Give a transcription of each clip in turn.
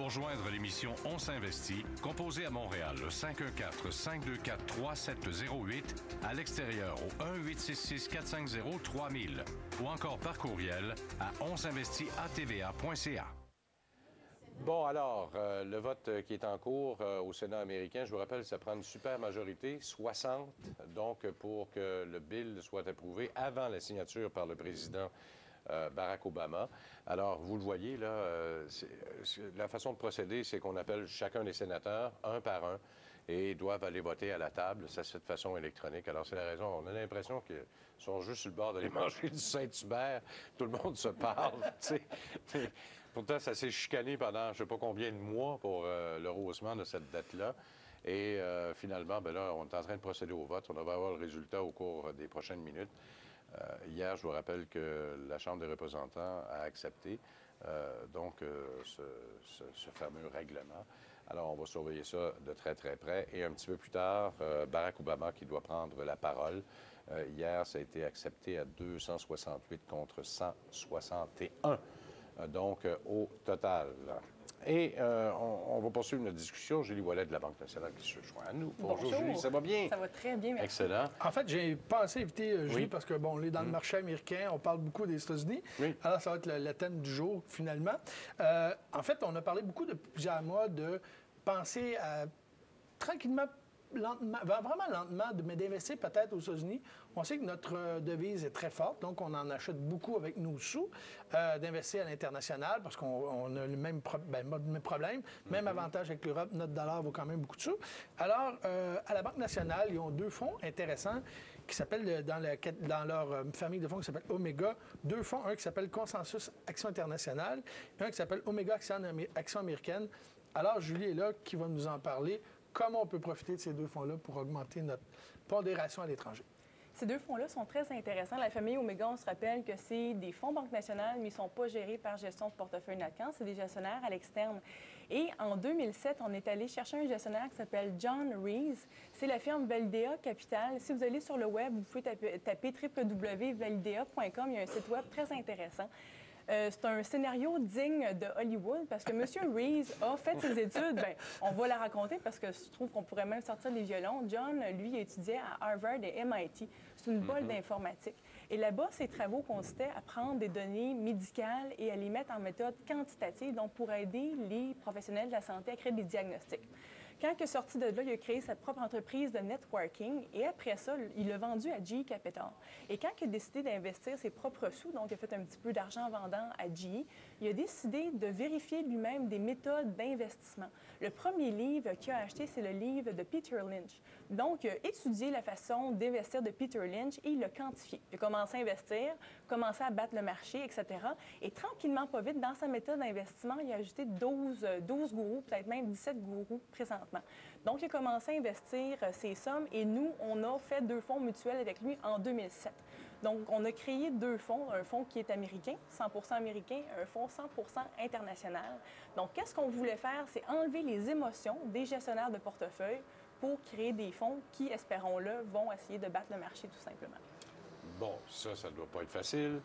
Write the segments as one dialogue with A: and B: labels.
A: Pour joindre l'émission On s'investit, composez à Montréal le 514-524-3708, à l'extérieur au 1-866-450-3000 ou encore par courriel à onsinvestit@tva.ca.
B: Bon, alors, le vote qui est en cours au Sénat américain, je vous rappelle, ça prend une super majorité, 60, donc pour que le bill soit approuvé avant la signature par le président Barack Obama. Alors, vous le voyez, là, la façon de procéder, c'est qu'on appelle chacun des sénateurs, un par un, et ils doivent aller voter à la table. Ça se fait de façon électronique. Alors, c'est la raison. On a l'impression qu'ils sont juste sur le bord d'aller manger du Saint-Hubert. Tout le monde se parle, tu sais. Pourtant, ça s'est chicané pendant je ne sais pas combien de mois pour le rehaussement de cette dette-là. Et finalement, bien là, on est en train de procéder au vote. On va avoir le résultat au cours des prochaines minutes. Hier, je vous rappelle que la Chambre des représentants a accepté ce fameux règlement. Alors, on va surveiller ça de très, très près. Et un petit peu plus tard, Barack Obama qui doit prendre la parole. Hier, ça a été accepté à 268 contre 161. Donc, au total. Et on va poursuivre notre discussion. Julie Ouellet de la Banque nationale qui se joint à nous. Bonjour, Julie, ça va bien?
C: Ça va très bien, merci.
B: Excellent.
D: En fait, j'ai pensé inviter Julie
B: Oui.
D: parce que, bon, on est dans le marché américain, on parle beaucoup des États-Unis.
B: Oui.
D: Alors, ça va être le thème du jour, finalement. En fait, on a parlé beaucoup depuis plusieurs mois de penser à tranquillement, lentement, vraiment lentement, mais d'investir peut-être aux États-Unis. On sait que notre devise est très forte, donc on en achète beaucoup avec nos sous, d'investir à l'international parce qu'on a le même problème, même avantage avec l'Europe, notre dollar vaut quand même beaucoup de sous. Alors, à la Banque nationale, ils ont deux fonds intéressants qui s'appellent, dans leur famille de fonds qui s'appelle Omega, deux fonds, un qui s'appelle Consensus Action internationale et un qui s'appelle Omega Action américaine. Alors, Julie est là qui va nous en parler. Comment on peut profiter de ces deux fonds-là pour augmenter notre pondération à l'étranger?
C: Ces deux fonds-là sont très intéressants. La famille Omega, on se rappelle que c'est des fonds Banque nationale, mais ils ne sont pas gérés par gestion de portefeuille Natcan, c'est des gestionnaires à l'externe. Et en 2007, on est allé chercher un gestionnaire qui s'appelle John Rees. C'est la firme Validea Capital. Si vous allez sur le web, vous pouvez taper www.validea.com. Il y a un site web très intéressant. C'est un scénario digne de Hollywood parce que M. Rees a fait ses études. Bien, on va la raconter parce que je trouve qu'on pourrait même sortir les violons. John, lui, étudiait à Harvard et MIT. C'est une bolle d'informatique. Et là-bas, ses travaux consistaient à prendre des données médicales et à les mettre en méthode quantitative, donc pour aider les professionnels de la santé à créer des diagnostics. Quand il est sorti de là, il a créé sa propre entreprise de networking et après ça, il l'a vendu à GE Capital. Et quand il a décidé d'investir ses propres sous, donc il a fait un petit peu d'argent en vendant à GE, il a décidé de vérifier lui-même des méthodes d'investissement. Le premier livre qu'il a acheté, c'est le livre de Peter Lynch. Donc, il a étudié la façon d'investir de Peter Lynch et il l'a quantifié. Il a commencé à investir, commencé à battre le marché, etc. Et tranquillement, pas vite, dans sa méthode d'investissement, il a ajouté 12 gourous, peut-être même 17 gourous présentement. Donc, il a commencé à investir ces sommes et nous, on a fait deux fonds mutuels avec lui en 2007. Donc, on a créé deux fonds, un fonds qui est américain, 100% américain, un fonds 100% international. Donc, qu'est-ce qu'on voulait faire? C'est enlever les émotions des gestionnaires de portefeuille pour créer des fonds qui, espérons-le, vont essayer de battre le marché tout simplement.
B: Bon, ça ne doit pas être facile.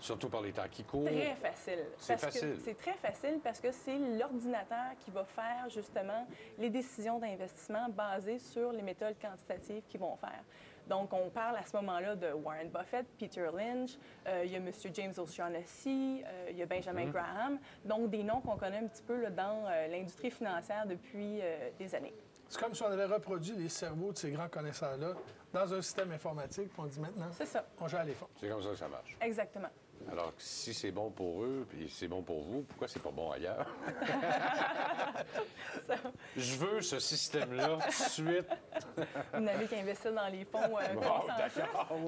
B: Surtout par les temps qui courent.
C: Très facile.
B: C'est facile.
C: C'est très facile parce que c'est l'ordinateur qui va faire justement les décisions d'investissement basées sur les méthodes quantitatives qu'ils vont faire. Donc, on parle à ce moment-là de Warren Buffett, Peter Lynch, il y a M. James O'Shaughnessy, il y a Benjamin Graham, donc des noms qu'on connaît un petit peu là, dans l'industrie financière depuis des années.
D: C'est comme si on avait reproduit les cerveaux de ces grands connaisseurs-là dans un système informatique, puis on dit maintenant,
C: c'est ça.
D: On gère les fonds.
B: C'est comme ça que ça marche.
C: Exactement.
B: Alors, si c'est bon pour eux, puis c'est bon pour vous, pourquoi c'est pas bon ailleurs? Je veux ce système-là tout de suite.
C: Vous n'avez qu'à investir dans les fonds consensus,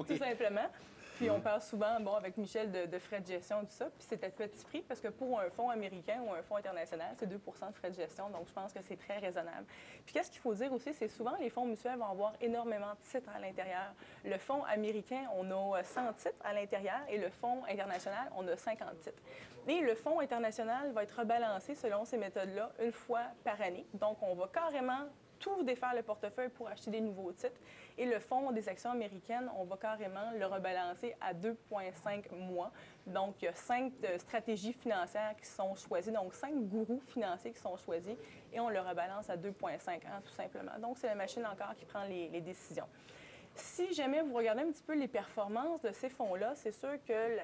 C: tout simplement. Puis on parle souvent, bon, avec Michel, de frais de gestion et tout ça. Puis c'est à petit prix parce que pour un fonds américain ou un fonds international, c'est 2 de frais de gestion. Donc, je pense que c'est très raisonnable. Puis qu'est-ce qu'il faut dire aussi, c'est souvent les fonds mutuels vont avoir énormément de titres à l'intérieur. Le fonds américain, on a 100 titres à l'intérieur et le fonds international, on a 50 titres. Et le fonds international va être rebalancé selon ces méthodes-là une fois par année. Donc, on va carrément tout défaire le portefeuille pour acheter des nouveaux titres. Et le fonds des actions américaines, on va carrément le rebalancer à 2,5 mois. Donc, il y a 5 stratégies financières qui sont choisies, donc 5 gourous financiers qui sont choisis, et on le rebalance à 2,5 ans, tout simplement. Donc, c'est la machine encore qui prend les décisions. Si jamais vous regardez un petit peu les performances de ces fonds-là, c'est sûr que,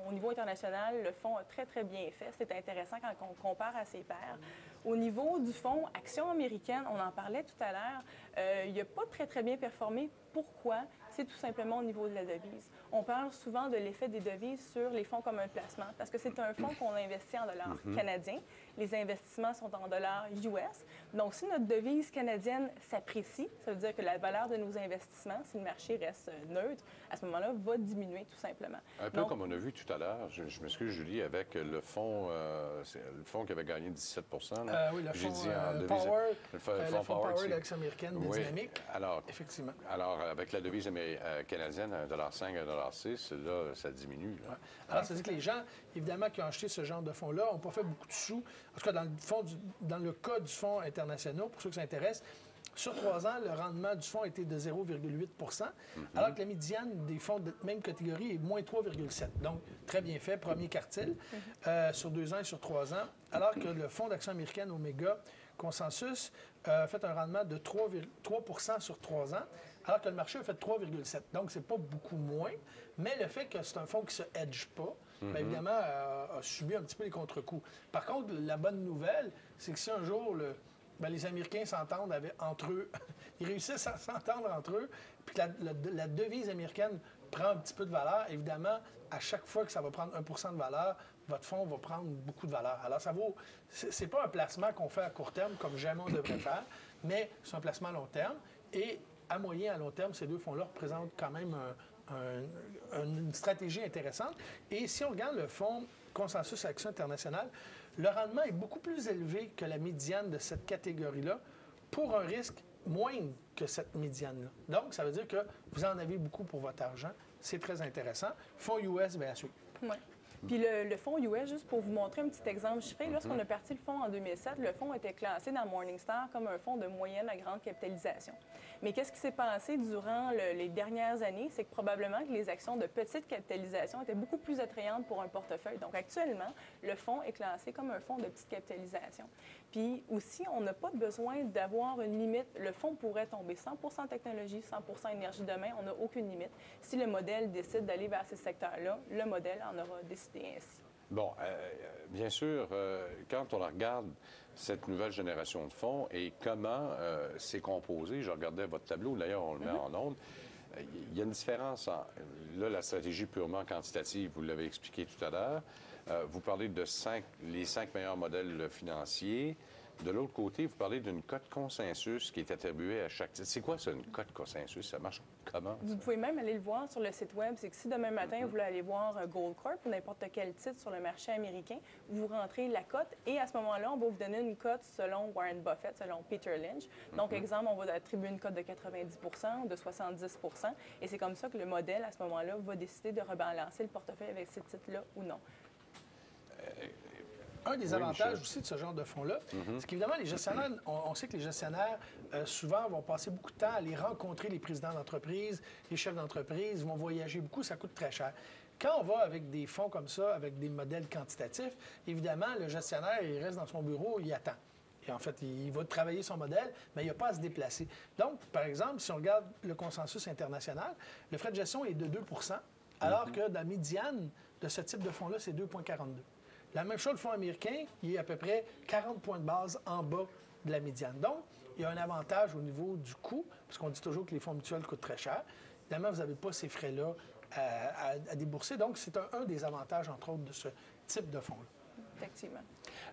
C: au niveau international, le fonds a très, très bien fait. C'est intéressant quand on compare à ses pairs. Au niveau du fonds Actions américaines, on en parlait tout à l'heure, il n'a pas très, très bien performé. Pourquoi? C'est tout simplement au niveau de la devise. On parle souvent de l'effet des devises sur les fonds communs de placement parce que c'est un fonds qu'on investit en dollars canadiens. Les investissements sont en dollars US. Donc, si notre devise canadienne s'apprécie, ça veut dire que la valeur de nos investissements, si le marché reste neutre, à ce moment-là, va diminuer tout simplement.
B: Un peu comme on a vu tout à l'heure, je m'excuse Julie, avec le fonds qui avait gagné 17 là.
D: Oui, le fonds
B: Power,
D: le fonds Power de l'action américaine de Dynamique.
B: Alors,
D: effectivement.
B: Alors, avec la devise canadienne, 1,5 $, 1,6 $, là, ça diminue. Là.
D: Ouais. Alors, ça veut dire que les gens, évidemment, qui ont acheté ce genre de fonds-là, n'ont pas fait beaucoup de sous. En tout cas, dans le cas du fonds international, pour ceux qui s'intéressent, sur 3 ans, le rendement du fonds était de 0,8 alors que la médiane des fonds de même catégorie est moins 3,7 Donc, très bien fait, premier quartile, sur 2 ans et sur 3 ans, alors que le fonds d'action américaine Omega Consensus a fait un rendement de 3 sur 3 ans, alors que le marché a fait 3,7 Donc, c'est pas beaucoup moins, mais le fait que c'est un fonds qui ne se hedge pas, bien évidemment, a subi un petit peu les contre-coups. Par contre, la bonne nouvelle, c'est que si un jour les Américains s'entendent entre eux, ils réussissent à s'entendre entre eux, puis que la devise américaine prend un petit peu de valeur, évidemment, à chaque fois que ça va prendre 1 de valeur, votre fonds va prendre beaucoup de valeur. Alors, c'est pas un placement qu'on fait à court terme, comme jamais on devrait faire, mais c'est un placement à long terme. Et à moyen et à long terme, ces deux fonds-là représentent quand même une stratégie intéressante. Et si on regarde le fonds Consensus Action Internationale, le rendement est beaucoup plus élevé que la médiane de cette catégorie-là pour un risque moindre que cette médiane-là. Donc, ça veut dire que vous en avez beaucoup pour votre argent. C'est très intéressant. Fonds US, bien sûr.
C: Oui. Puis le fonds US, juste pour vous montrer un petit exemple chiffré, lorsqu'on a parti le fonds en 2007, le fonds était classé dans Morningstar comme un fonds de moyenne à grande capitalisation. Mais qu'est-ce qui s'est passé durant les dernières années? C'est que probablement que les actions de petite capitalisation étaient beaucoup plus attrayantes pour un portefeuille. Donc actuellement, le fonds est classé comme un fonds de petite capitalisation. Puis aussi, on n'a pas besoin d'avoir une limite. Le fonds pourrait tomber 100 technologie, 100 énergie demain. On n'a aucune limite. Si le modèle décide d'aller vers ces secteurs-là, le modèle en aura décidé ainsi.
B: Bon, bien sûr, quand on regarde cette nouvelle génération de fonds et comment c'est composé, je regardais votre tableau, d'ailleurs, on le met en ondes, il y a une différence. Là, la stratégie purement quantitative, vous l'avez expliqué tout à l'heure. Vous parlez de les 5 meilleurs modèles financiers. De l'autre côté, vous parlez d'une cote consensus qui est attribuée à chaque titre. C'est quoi ça, une cote consensus? Ça marche comment?
C: Vous pouvez même aller le voir sur le site Web. C'est que si demain matin, vous voulez aller voir Goldcorp ou n'importe quel titre sur le marché américain, vous rentrez la cote et à ce moment-là, on va vous donner une cote selon Warren Buffett, selon Peter Lynch. Donc, exemple, on va attribuer une cote de 90 ou de 70 et c'est comme ça que le modèle, à ce moment-là, va décider de rebalancer le portefeuille avec ces titres-là ou non.
D: Un des avantages aussi de ce genre de fonds-là, c'est qu'évidemment, les gestionnaires, on sait que les gestionnaires, souvent, vont passer beaucoup de temps à aller rencontrer les présidents d'entreprise, les chefs d'entreprise, vont voyager beaucoup, ça coûte très cher. Quand on va avec des fonds comme ça, avec des modèles quantitatifs, évidemment, le gestionnaire, il reste dans son bureau, il attend. Et en fait, il va travailler son modèle, mais il n'y a pas à se déplacer. Donc, par exemple, si on regarde le consensus international, le frais de gestion est de 2 alors que la médiane de ce type de fonds-là, c'est 2,42 La même chose, le fonds américain, il est à peu près 40 points de base en bas de la médiane. Donc, il y a un avantage au niveau du coût, parce qu'on dit toujours que les fonds mutuels coûtent très cher. Évidemment, vous n'avez pas ces frais-là à débourser. Donc, c'est un des avantages, entre autres, de ce type de fonds-là.
C: Effectivement.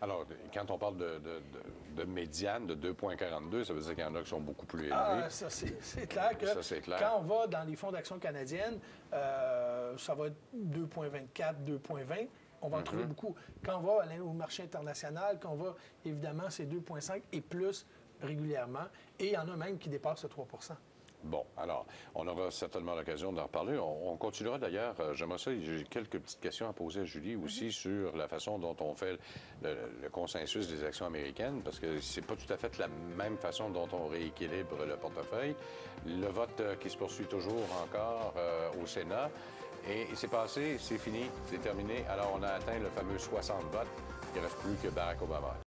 B: Alors, quand on parle de médiane de 2,42, ça veut dire qu'il y en a qui sont beaucoup plus élevés.
D: Ah, ça, c'est clair que quand on va dans les fonds d'action canadiennes, ça va être 2,24, 2,20. On va en trouver beaucoup. Quand on va au marché international, quand on va, évidemment, c'est 2,5 et plus régulièrement. Et il y en a même qui dépassent le 3
B: Bon, alors, on aura certainement l'occasion d'en reparler. On continuera d'ailleurs. J'aimerais ça, j'ai quelques petites questions à poser à Julie aussi sur la façon dont on fait le consensus des actions américaines, parce que c'est pas tout à fait la même façon dont on rééquilibre le portefeuille. Le vote qui se poursuit toujours encore au Sénat. Et c'est passé, c'est fini, c'est terminé. Alors, on a atteint le fameux 60 votes. Il ne reste plus que Barack Obama.